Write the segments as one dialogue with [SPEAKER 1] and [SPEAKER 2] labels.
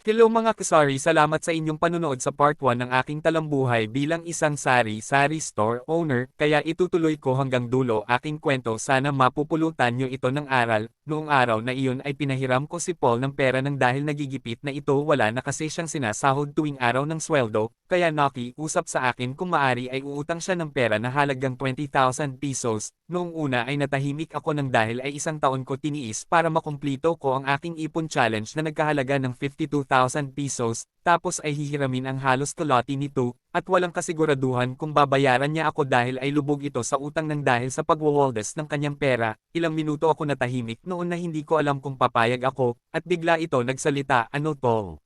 [SPEAKER 1] Hello mga kasari, salamat sa inyong panunood sa part 1 ng aking talambuhay bilang isang sari-sari store owner, kaya itutuloy ko hanggang dulo aking kwento, sana mapupulutan nyo ito ng aral. Noong araw na iyon ay pinahiram ko si Paul ng pera nang dahil nagigipit na ito, wala na kasi siyang sinasahod tuwing araw ng sweldo, kaya nakiusap sa akin kung maari ay uutang siya ng pera na halagang 20,000 pesos. Noong una ay natahimik ako nang dahil ay isang taon ko tiniis para makumplito ko ang aking ipon challenge na nagkahalaga ng 52,000 pesos, tapos ay hihiramin ang halos kalahati nito, at walang kasiguraduhan kung babayaran niya ako dahil ay lubog ito sa utang nang dahil sa pagwawaldas ng kanyang pera. Ilang minuto ako natahimik noon na hindi ko alam kung papayag ako, at bigla ito nagsalita, "Ano tol?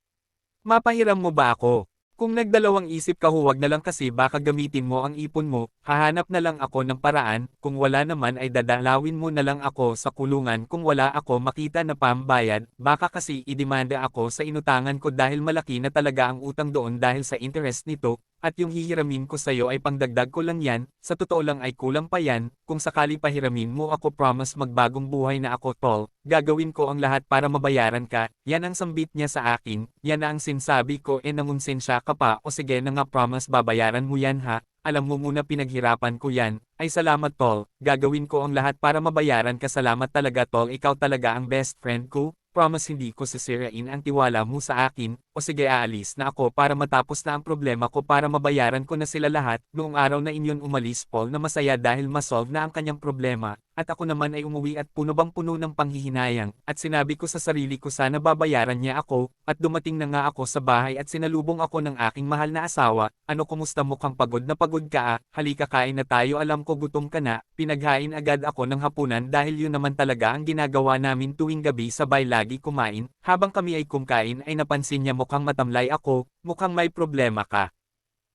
[SPEAKER 1] Mapahiram mo ba ako? Kung nagdalawang isip ka, huwag na lang kasi baka gamitin mo ang ipon mo, hahanap na lang ako ng paraan, kung wala naman ay dadalawin mo na lang ako sa kulungan kung wala ako makita na pambayad, baka kasi idemanda ako sa inutangan ko dahil malaki na talaga ang utang doon dahil sa interest nito, at yung hihiramin ko sa'yo ay pangdagdag ko lang yan, sa totoo lang ay kulang pa yan, kung sakali pahiramin mo ako promise magbagong buhay na ako tol, gagawin ko ang lahat para mabayaran ka." Yan ang sambit niya sa akin, yan na ang sinsabi ko, nangonsensya ka pa, o sige na nga promise babayaran mo yan ha, alam mo muna pinaghirapan ko yan, ay salamat tol, gagawin ko ang lahat para mabayaran ka, salamat talaga tol, ikaw talaga ang best friend ko. Promise hindi ko sisirain ang tiwala mo sa akin, o sige aalis na ako para matapos na ang problema ko para mabayaran ko na sila lahat. Noong araw na inyon umalis Paul na masaya dahil masolve na ang kanyang problema, at ako naman ay umuwi at puno bang puno ng panghihinayang, at sinabi ko sa sarili ko sana babayaran niya ako, at dumating na nga ako sa bahay at sinalubong ako ng aking mahal na asawa. "Ano, kumusta, mukhang pagod na pagod ka ah, halika kain na tayo, alam ko gutom ka na." Pinaghain agad ako ng hapunan dahil yun naman talaga ang ginagawa namin tuwing gabi, sabay lagi kumain. Habang kami ay kumkain ay napansin niya mukhang matamlay ako, "Mukhang may problema ka.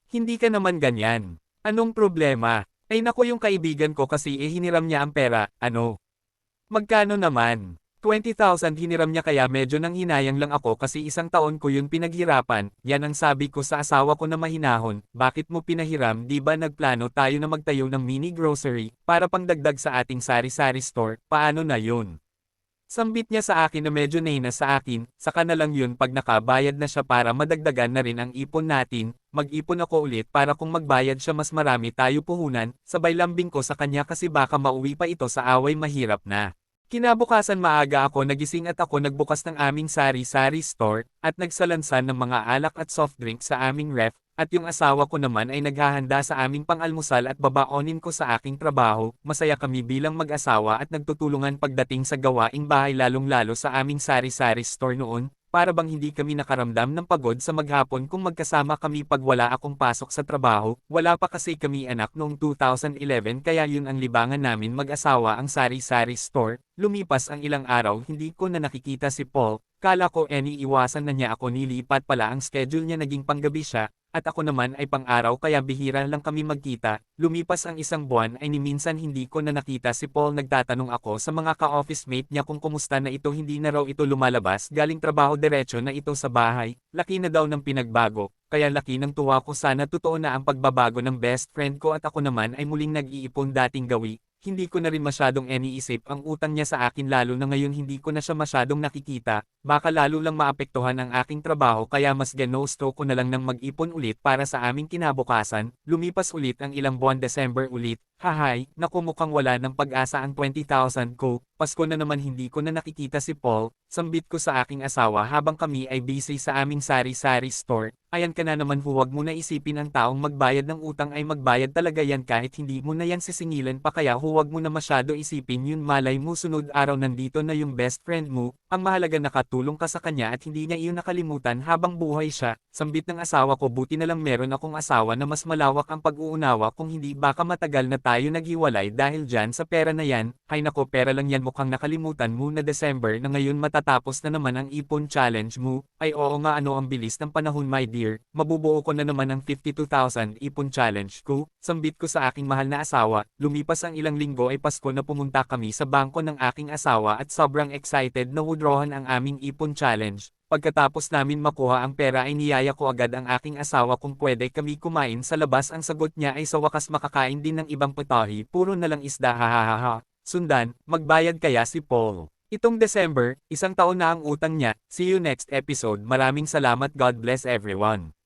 [SPEAKER 1] Hindi ka naman ganyan. Anong problema?" "Ay nako, yung kaibigan ko kasi hiniram niya ang pera." "Ano? Magkano naman?" "20,000 hiniram niya, kaya medyo nanghinayang lang ako kasi isang taon ko yun pinaghirapan." Yan ang sabi ko sa asawa ko na mahinahon, "Bakit mo pinahiram, di ba nagplano tayo na magtayo ng mini grocery, para pangdagdag sa ating sari-sari store, paano na yun?" Sambit niya sa akin na medyo nahina sa akin, saka na lang yun pag nakabayad na siya para madagdagan na rin ang ipon natin, mag-ipon ako ulit para kung magbayad siya mas marami tayo puhunan, sabay lambing ko sa kanya kasi baka mauwi pa ito sa away, mahirap na. Kinabukasan maaga ako nagising at ako nagbukas ng aming sari-sari store, at nagsalansan ng mga alak at soft drink sa aming ref, at yung asawa ko naman ay naghahanda sa aming pang-almusal at babaonin ko sa aking trabaho. Masaya kami bilang mag-asawa at nagtutulungan pagdating sa gawaing bahay, lalong-lalo sa aming sari-sari store noon, para bang hindi kami nakaramdam ng pagod sa maghapon kung magkasama kami pag wala akong pasok sa trabaho. Wala pa kasi kami anak noong 2011, kaya yun ang libangan namin mag-asawa, ang sari-sari store. Lumipas ang ilang araw, hindi ko na nakikita si Paul, kala ko iwasan na niya ako, nilipat pala ang schedule niya, naging panggabi siya, at ako naman ay pang-araw kaya bihira lang kami magkita. Lumipas ang isang buwan ay ni minsan hindi ko na nakita si Paul, nagtatanong ako sa mga ka-office mate niya kung kumusta na ito, hindi na raw ito lumalabas galing trabaho, diretso na ito sa bahay, laki na daw ng pinagbago. Kaya laki ng tuwa ko, sana totoo na ang pagbabago ng best friend ko at ako naman ay muling nag-iipon dating gawi. Hindi ko na rin masyadong iniisip ang utang niya sa akin, lalo na ngayon hindi ko na siya masyadong nakikita, baka lalo lang maapektuhan ang aking trabaho, kaya mas ginusto ko na lang ng mag-ipon ulit para sa aming kinabukasan. Lumipas ulit ang ilang buwan, December ulit, hahay, naku, mukhang wala ng pag-asa ang 20,000 ko. Pasko na naman hindi ko na nakikita si Paul, sambit ko sa aking asawa habang kami ay busy sa aming sari-sari store. "Ayan ka na naman, huwag mo na isipin ang taong magbayad ng utang ay magbayad talaga yan kahit hindi mo na yan sisingilan pa, kaya huwag mo na masyado isipin yun, malay mo sunod araw nandito na yung best friend mo, ang mahalaga nakatulong ka sa kanya at hindi niya iyon nakalimutan habang buhay siya." Sambit ng asawa ko, "Buti na lang meron akong asawa na mas malawak ang pag-uunawa, kung hindi baka matagal na tayo naghiwalay dahil dyan sa pera na yan." Hay nako, pera lang yan, mukhang nakalimutan mo na December na ngayon, matatapos na naman ang ipon challenge mo. Ay oo nga, ano, ang bilis ng panahon my dear, mabubuo ko na naman ang 52,000 ipon challenge ko. Sambit ko sa aking mahal na asawa. Lumipas ang ilang linggo ay Pasko na, pumunta kami sa bangko ng aking asawa at sobrang excited na withdrawhan ang aming ipon challenge. Pagkatapos namin makuha ang pera ay niyaya ko agad ang aking asawa kung pwede kami kumain sa labas. Ang sagot niya ay sa wakas makakain din ng ibang putahe, puro na lang isda, hahaha. Sundan, magbayad kaya si Paul. Itong December, 1 taon na ang utang niya. See you next episode. Maraming salamat. God bless everyone.